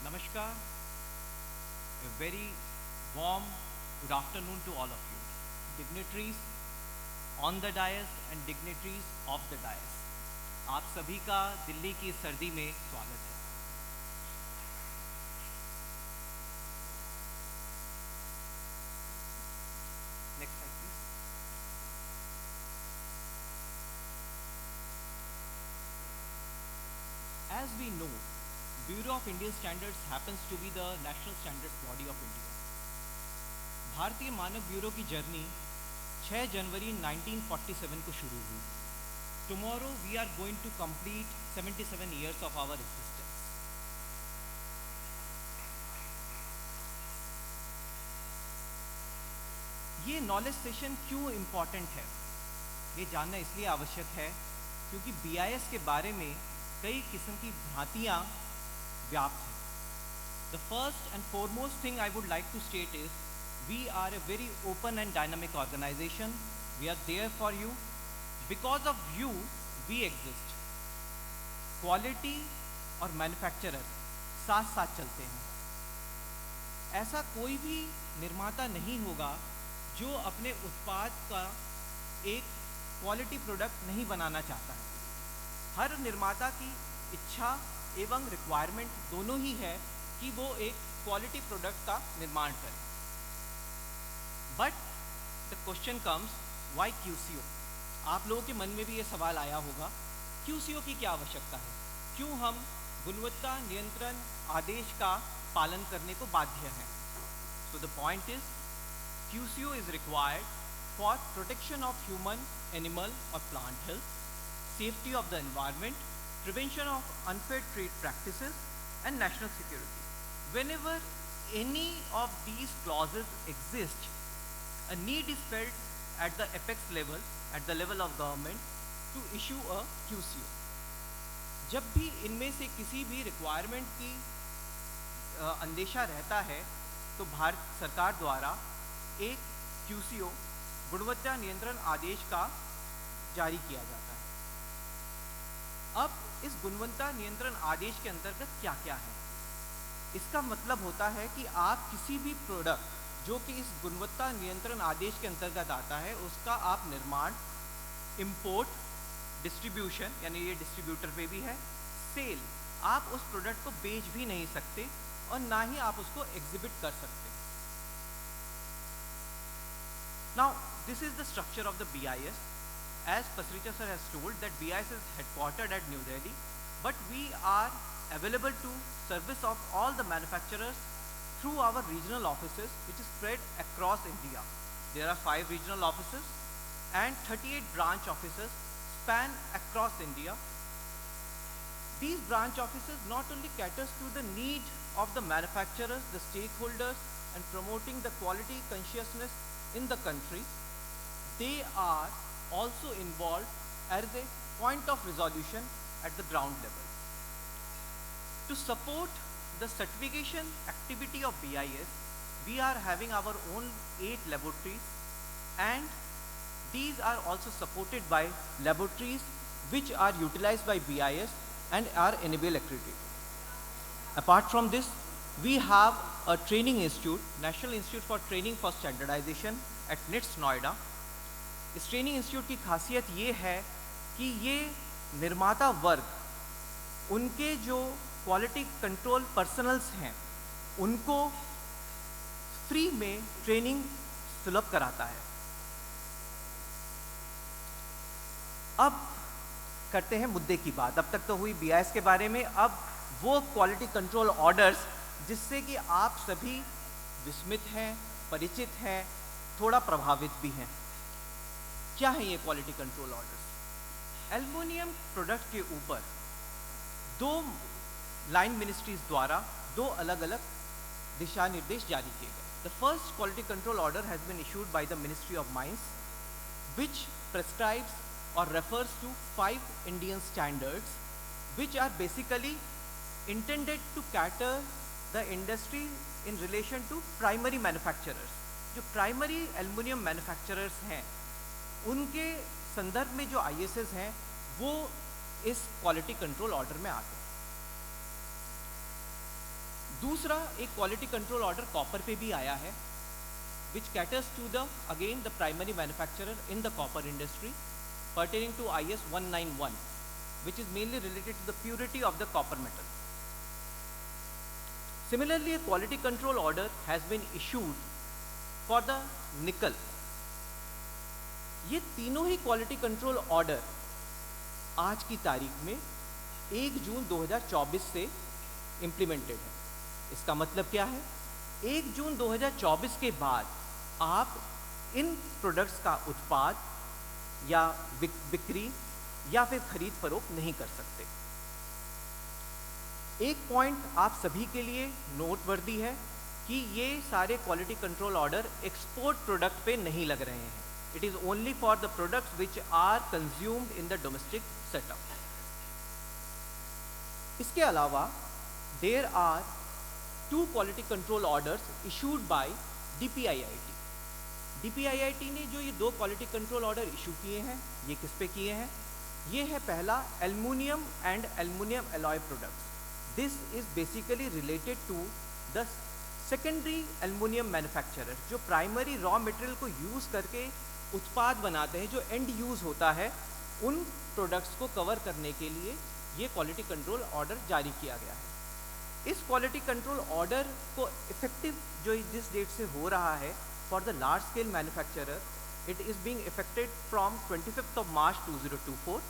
Namaskar, a very warm good afternoon to all of you, dignitaries on the dais and dignitaries of the dais. आप सभी का दिल्ली की सर्दी में स्वागत है। Next slide, please. As we know, Bureau of Indian Standards happens to be the national standards body of India. भारतीय मानक ब्यूरो की जर्नी 6 जनवरी 1947 को शुरू हुई। Tomorrow we are going to complete 77 years of our existence. ये knowledge session क्यों important है, ये जानना इसलिए आवश्यक है क्योंकि BIS के बारे में कई किस्म की भ्रांतियाँ व्याप्त हैं। The first and foremost thing I would like to state is we are a very open and dynamic organization. We are there for you. Because of you, we exist. Quality और manufacturer साथ साथ चलते हैं। ऐसा कोई भी निर्माता नहीं होगा जो अपने उत्पाद का एक क्वालिटी प्रोडक्ट नहीं बनाना चाहता है। हर निर्माता की इच्छा एवं रिक्वायरमेंट दोनों ही है कि वो एक क्वालिटी प्रोडक्ट का निर्माण करे। But the question comes, why QCO? आप लोगों के मन में भी ये सवाल आया होगा, QCO की क्या आवश्यकता है? क्यों हम गुणवत्ता नियंत्रण आदेश का पालन करने को बाध्य हैं? So the point is QCO is required for protection of human, animal or plant health, safety of the environment, prevention of unfair trade practices and national security. Whenever any of these clauses exist, a need is felt at the apex level, at the level of government to issue a QCO. जब भी इनमें से किसी भी requirement की अंदेशा रहता है तो भारत सरकार द्वारा एक QCO गुणवत्ता नियंत्रण आदेश का जारी किया जाता है। अब इस गुणवत्ता नियंत्रण आदेश के अंतर्गत क्या क्या है? इसका मतलब होता है कि आप किसी भी प्रोडक्ट जो कि इस गुणवत्ता नियंत्रण आदेश के अंतर्गत आता है उसका आप निर्माण, इंपोर्ट, डिस्ट्रीब्यूशन यानी ये डिस्ट्रीब्यूटर पे भी है, सेल, आप उस प्रोडक्ट को बेच भी नहीं सकते और ना ही आप उसको एग्जिबिट कर सकते। Now, this is the structure of the BIS. As Pasricha sir has told that BIS is headquartered at New Delhi, but we are available to service of all the manufacturers through our regional offices, which is spread across India. There are 5 regional offices and 38 branch offices span across India. These branch offices not only caters to the need of the manufacturers, the stakeholders, and promoting the quality consciousness in the country, they are also involved as a point of resolution at the ground level. To support the certification activity of BIS, we are having our own 8 laboratories, and these are also supported by laboratories which are utilized by BIS and are NABL accredited. Apart from this, we have a training institute, National Institute for Training for Standardization at NITS Noida. इस training institute की खासियत ये है कि ये निर्माता वर्ग उनके जो क्वालिटी कंट्रोल पर्सनल्स हैं उनको फ्री में ट्रेनिंग सुलभ कराता है। अब करते हैं मुद्दे की बात। अब तक तो हुई BIS के बारे में, अब वो क्वालिटी कंट्रोल ऑर्डर्स जिससे कि आप सभी विस्मित हैं, परिचित हैं, थोड़ा प्रभावित भी हैं। क्या है ये quality control orders? Aluminium product के ऊपर 2 लाइन मिनिस्ट्रीज द्वारा 2 अलग अलग दिशा निर्देश जारी किए गए। The first quality control order has been issued by the ministry of mines, which prescribes or refers to 5 Indian standards which are basically intended to cater the industry in relation to primary manufacturers. जो primary aluminium manufacturers हैं उनके संदर्भ में जो ISs हैं वो इस quality control order में आते हैं। दूसरा एक क्वालिटी कंट्रोल ऑर्डर कॉपर पे भी आया है, which caters to the primary manufacturer in the copper industry, pertaining to IS 191, which is mainly related to the purity of the copper metal. Similarly, a quality control order has been issued for the nickel. ये तीनों ही quality control order आज की तारीख में 1 जून 2024 से implemented है। इसका मतलब क्या है? 1 जून 2024 के बाद आप इन प्रोडक्ट्स का उत्पाद या बिक्री या फिर खरीद फरोख्त नहीं कर सकते। एक पॉइंट आप सभी के लिए नोटवर्दी है कि ये सारे quality control order export product पे नहीं लग रहे हैं। It is only for the products which are consumed in the domestic setup. इसके अलावा there are 2 quality control orders issued by DPIIT। DPIIT ने जो ये 2 क्वालिटी कंट्रोल ऑर्डर इशू किए हैं, ये किस पे किए हैं? ये है पहला aluminium and aluminium alloy products. This is basically related to the secondary aluminium manufacturer, जो प्राइमरी रॉ मटेरियल को यूज़ करके उत्पाद बनाते हैं, जो एंड यूज़ होता है, उन प्रोडक्ट्स को कवर करने के लिए ये क्वालिटी कंट्रोल ऑर्डर जारी किया गया है। इस क्वालिटी कंट्रोल ऑर्डर को इफेक्टिव जो जिस डेट से हो रहा है for the large scale manufacturer, it is being affected from 25 March 2024।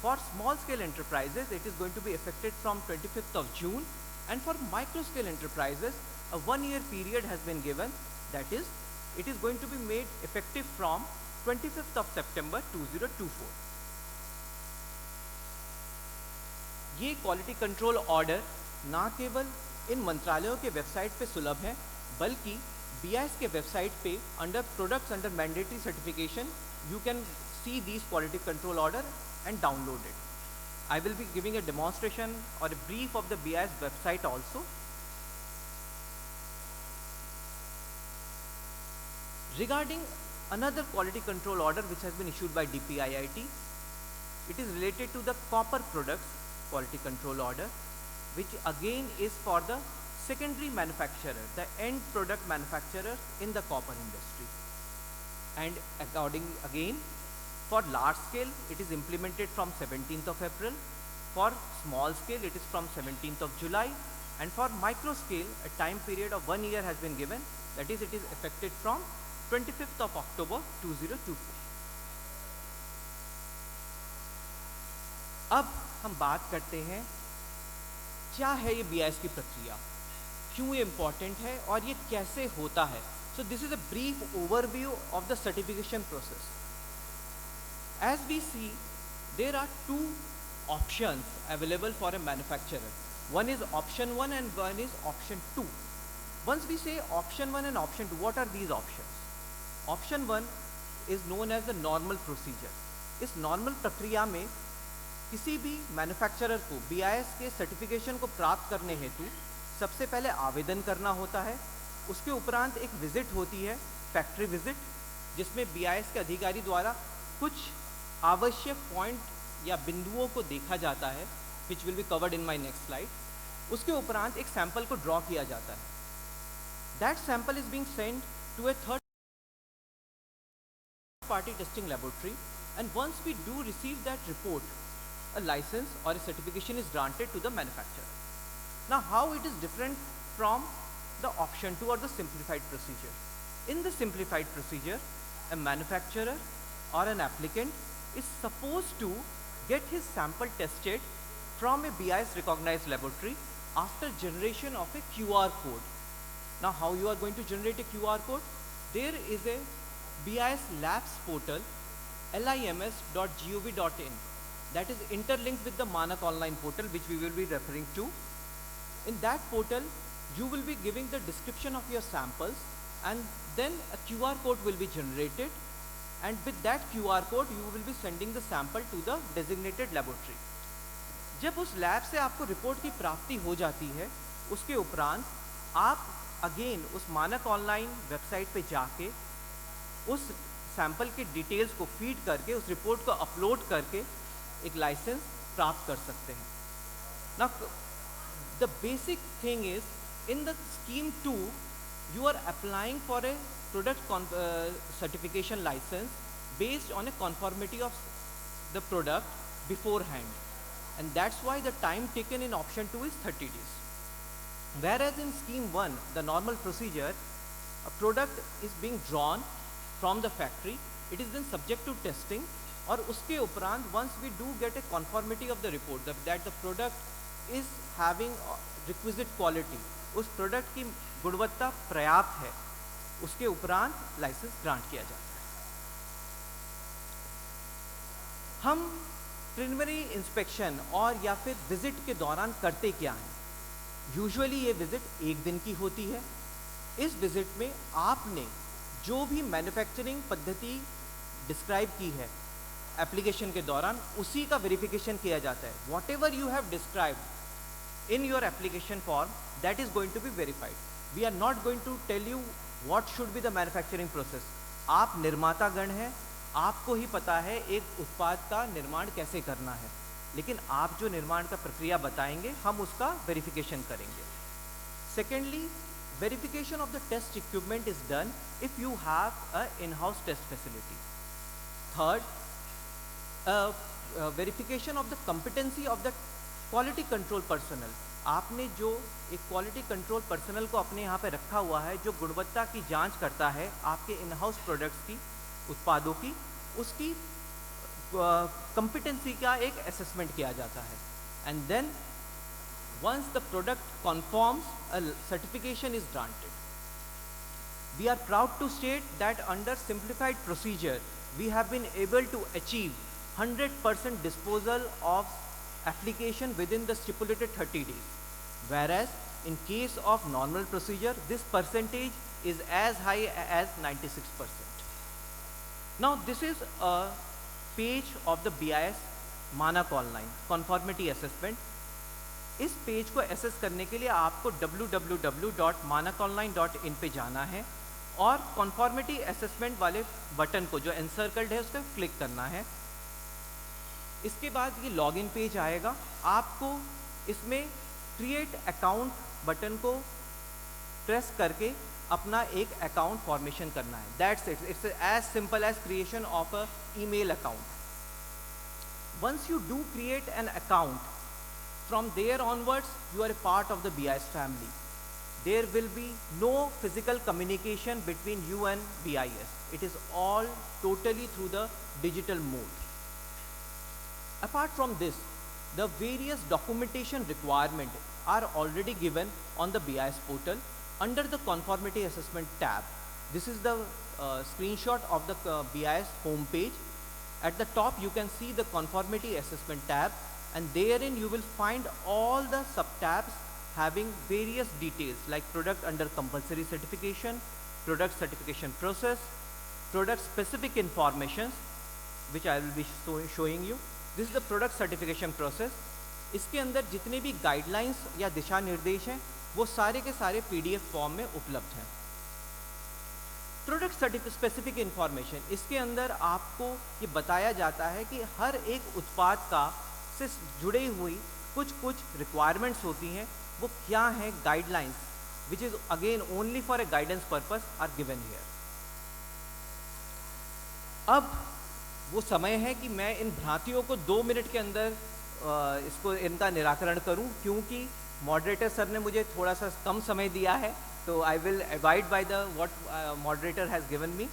For small scale enterprises, it is going to be affected from 25th June, and for micro scale enterprises, a 1-year period has been given. That is, it is going to be made effective from 25th September 2024. ये quality control order ना केवल इन मंत्रालयों के website पे सुलभ है, बल्कि BIS के वेबसाइट पे under products under mandatory certification you can see these quality control order and download it. I will be giving a demonstration or a brief of the BIS website also. Regarding another quality control order which has been issued by DPIIT, it is related to the copper products quality control order, which again is for the secondary manufacturer, the end product manufacturer in the copper industry. And according again, for large scale, it is implemented from 17th of April. For small scale, it is from 17th of July. And for micro scale, a time period of 1 year has been given. That is, it is effective from 25th of October 2024. अब हम बात करते हैं क्या है ये BIS की प्रक्रिया, क्यों ये इम्पॉर्टेंट है और ये कैसे होता है। So this is a brief overview of the certification process. As we see, there are 2 options available for a manufacturer. One is option 1 and one is option 2. Once we say option 1 and option 2, what are these options? Option 1 is known as the normal procedure. इस normal प्रक्रिया में किसी भी manufacturer को BIS के certification को प्राप्त करने हेतु सबसे पहले आवेदन करना होता है। उसके उपरांत एक विजिट होती है, फैक्ट्री विजिट, जिसमें BIS के अधिकारी द्वारा कुछ आवश्यक पॉइंट या बिंदुओं को देखा जाता है, which will be covered in my next slide. उसके उपरांत एक सैंपल को ड्रॉ किया जाता है। That sample is being sent to a third party testing laboratory, and once we do receive that report, a license or a certification is granted to the manufacturer. Now, how it is different from the option 2 or the simplified procedure? In the simplified procedure, a manufacturer or an applicant is supposed to get his sample tested from a BIS recognized laboratory after generation of a QR code. Now, how you are going to generate a QR code? There is a BIS Labs portal, lims.gov.in, that is interlinked with the Manak online portal, which we will be referring to. In that portal, you will be giving the description of your samples, and then a QR code will be generated, and with that QR code you will be sending the sample to the designated laboratory. जब उस lab से आपको report की प्राप्ति हो जाती है, उसके उपरांत आप अगेन उस मानक ऑनलाइन वेबसाइट पे जाके उस सैंपल के डिटेल्स को फीड करके उस रिपोर्ट को अपलोड करके एक लाइसेंस प्राप्त कर सकते हैं। Now, the basic thing is In the scheme 2, you are applying for a product certification license based on a conformity of the product beforehand, and that's why the time taken in option 2 is 30 days. Whereas in scheme 1, the normal procedure, a product is being drawn from the factory, it is then subject to testing, और उसके उपरांत once we do get a conformity of the report that the product is having requisite quality, उस product की गुणवत्ता पर्याप्त है, उसके उपरांत लाइसेंस ग्रांट किया जाता है। हम प्रिलिमिनरी इंस्पेक्शन और या फिर विजिट के दौरान करते क्या हैं? यूजुअली ये विजिट एक दिन की होती है। इस विजिट में आपने जो भी मैन्युफैक्चरिंग पद्धति डिस्क्राइब की है एप्लीकेशन के दौरान, उसी का वेरिफिकेशन किया जाता है। What ever you have described in your application form, that is going to be verified. We are not going to tell you what should be the manufacturing process. आप निर्माता गण हैं, आपको ही पता है एक उत्पाद का निर्माण कैसे करना है, लेकिन आप जो निर्माण का प्रक्रिया बताएंगे हम उसका वेरिफिकेशन करेंगे। Secondly, verification of the test equipment is done if you have a in-house test facility. Third, verification of the competency of the quality control personal, आपने जो एक क्वालिटी कंट्रोल पर्सनल को अपने यहाँ पे रखा हुआ है जो गुणवत्ता की जांच करता है आपके इन हाउस प्रोडक्ट्स की, उत्पादों की, उसकी कंपिटेंसी का एक असेसमेंट किया जाता है। And then once the product confirms, a certification is granted. We are proud to state that under simplified procedure we have been able to achieve 100% disposal of application within the stipulated 30 days, whereas in case of normal procedure this percentage is as high as 96%. Now this is a page of the BIS मानक online conformity assessment। इस page को assess करने के लिए आपको www.manakonline.in पे जाना है और conformity assessment वाले बटन को जो एनसर्कल्ड है उस पर क्लिक करना है। इसके बाद ये लॉगिन पेज आएगा, आपको इसमें क्रिएट अकाउंट बटन को प्रेस करके अपना एक अकाउंट फॉर्मेशन करना है। That's it, it's as simple as creation of a email account. Once you do create an account, from there onwards you are a part of the BIS फैमिली। There will be no physical communication between you and BIS, it is all totally through the digital mode. Apart from this, the various documentation requirements are already given on the BIS portal under the conformity assessment tab. This is the screenshot of the BIS home page. At the top you can see the conformity assessment tab, and therein you will find all the sub-tabs having various details like product under compulsory certification, product certification process, product specific informations which I will be showing you. This is the product certification process. इसके अंदर जितने भी guidelines या दिशा निर्देश हैं वो सारे के सारे PDF फॉर्म में उपलब्ध हैं। प्रोडक्ट स्पेसिफिक इंफॉर्मेशन, इसके अंदर आपको ये बताया जाता है कि हर एक उत्पाद का से जुड़े हुई कुछ रिक्वायरमेंट्स होती हैं, वो क्या हैं guidelines which is again only for a guidance purpose are given here. अब वो समय है कि मैं इन भ्रांतियों को 2 मिनट के अंदर इसको इनका निराकरण करूं, क्योंकि मॉडरेटर सर ने मुझे थोड़ा सा कम समय दिया है, तो I will abide by the what moderator has given me.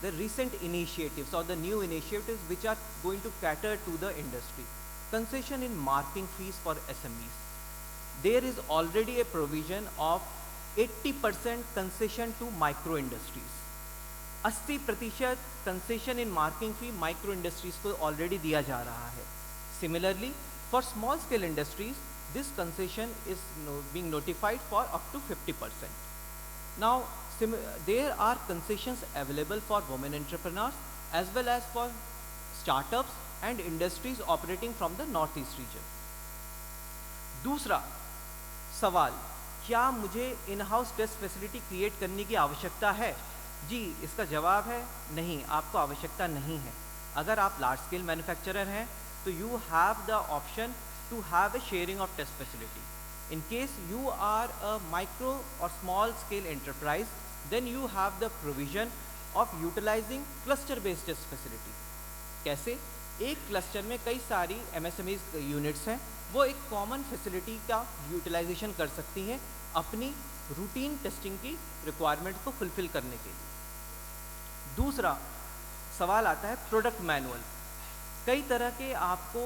The recent initiatives और the new initiatives which are going to cater to the industry. Concession in marking fees for SMEs, there is already a provision of 80% concession to micro industries. 80% concession in marking fee micro industries को already दिया जा रहा है। Similarly for small scale industries this concession is being notified for up to 50%. Now there are concessions available for women entrepreneurs as well as for startups and industries operating from the north east region. दूसरा सवाल, क्या मुझे in house test facility create करने की आवश्यकता है? जी, इसका जवाब है नहीं, आपको आवश्यकता नहीं है। अगर आप लार्ज स्केल मैन्युफैक्चरर हैं तो you have the option to have a sharing of test facility. In case you are a micro or small scale enterprise, then you have the provision of utilizing cluster based test facility. कैसे? एक cluster में कई सारी MSME units हैं, वो एक common facility का utilisation कर सकती हैं अपनी रूटीन टेस्टिंग की रिक्वायरमेंट को फुलफिल करने के लिए। दूसरा सवाल आता है प्रोडक्ट मैनुअल। कई तरह के आपको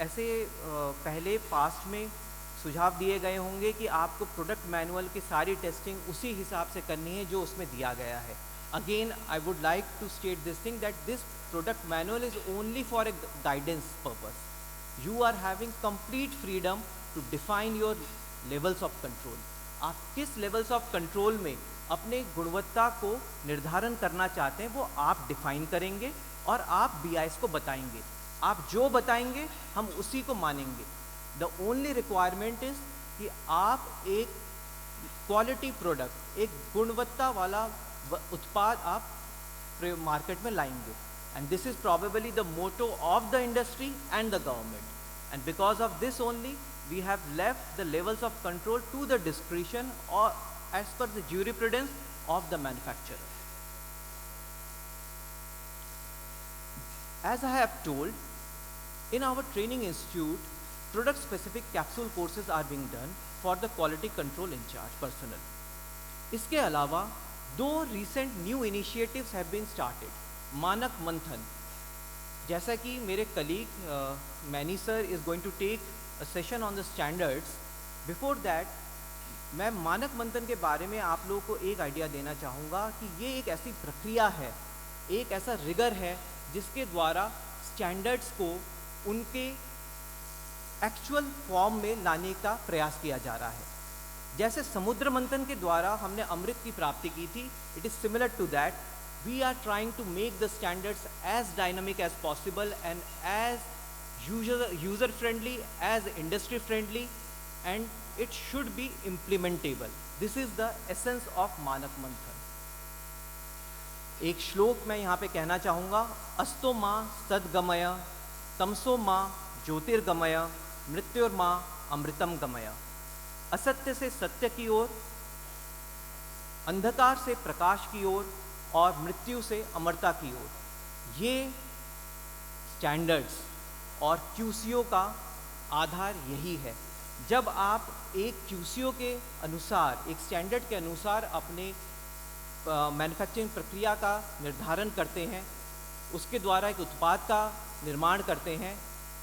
ऐसे पहले पास्ट में सुझाव दिए गए होंगे कि आपको प्रोडक्ट मैनुअल की सारी टेस्टिंग उसी हिसाब से करनी है जो उसमें दिया गया है। Again I would like to state this thing that this product manual is only for a guidance purpose. You are having complete freedom to define your levels of control. आप किस लेवल्स ऑफ कंट्रोल में अपने गुणवत्ता को निर्धारण करना चाहते हैं वो आप डिफाइन करेंगे और आप BIS को बताएंगे। आप जो बताएंगे हम उसी को मानेंगे। द ओनली रिक्वायरमेंट इज कि आप एक क्वालिटी प्रोडक्ट, एक गुणवत्ता वाला उत्पाद आप मार्केट में लाएंगे। And this is probably the motto of the industry and the government. And because of this only we have left the levels of control to the discretion or as per the jurisprudence of the manufacturer. As I have told, in our training institute, product specific capsule courses are being done for the quality control in charge personnel. इसके अलावा 2 recent new initiatives have been started. मानक मंथन, जैसा कि मेरे colleague many sir is going to take a session on the standards. Before that, मैं मानक मंथन के बारे में आप लोगों को एक आइडिया देना चाहूँगा कि ये एक ऐसी प्रक्रिया है, एक ऐसा रिगर है जिसके द्वारा स्टैंडर्ड्स को उनके एक्चुअल फॉर्म में लाने का प्रयास किया जा रहा है। जैसे समुद्र मंथन के द्वारा हमने अमृत की प्राप्ति की थी, it is similar to that. We are trying to make the standards as dynamic as possible and as user friendly, as industry friendly, and it should be implementable. This is the essence of मानक मंथन। एक श्लोक मैं यहाँ पे कहना चाहूँगा, अस्तो माँ सद्गमय, तमसो माँ ज्योतिर्गमय, मृत्युर्माँ अमृतम गमय। असत्य से सत्य की ओर, अंधकार से प्रकाश की ओर और मृत्यु से अमरता की ओर। ये स्टैंडर्ड्स और QCO का आधार यही है। जब आप एक QCO के अनुसार, एक स्टैंडर्ड के अनुसार अपने मैन्युफैक्चरिंग प्रक्रिया का निर्धारण करते हैं, उसके द्वारा एक उत्पाद का निर्माण करते हैं,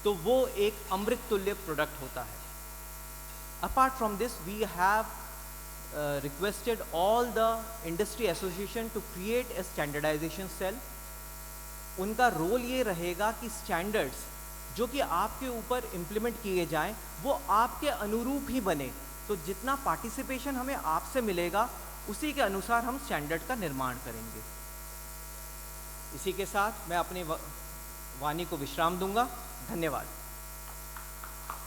तो वो एक अमृत तुल्य प्रोडक्ट होता है। Apart from this we have requested all the industry association to create a standardisation cell. उनका रोल ये रहेगा कि स्टैंडर्ड्स जो कि आपके ऊपर इम्प्लीमेंट किए जाएं वो आपके अनुरूप ही बने। तो जितना पार्टिसिपेशन हमें आपसे मिलेगा उसी के अनुसार हम स्टैंडर्ड का निर्माण करेंगे। इसी के साथ मैं अपने वाणी को विश्राम दूंगा। धन्यवाद।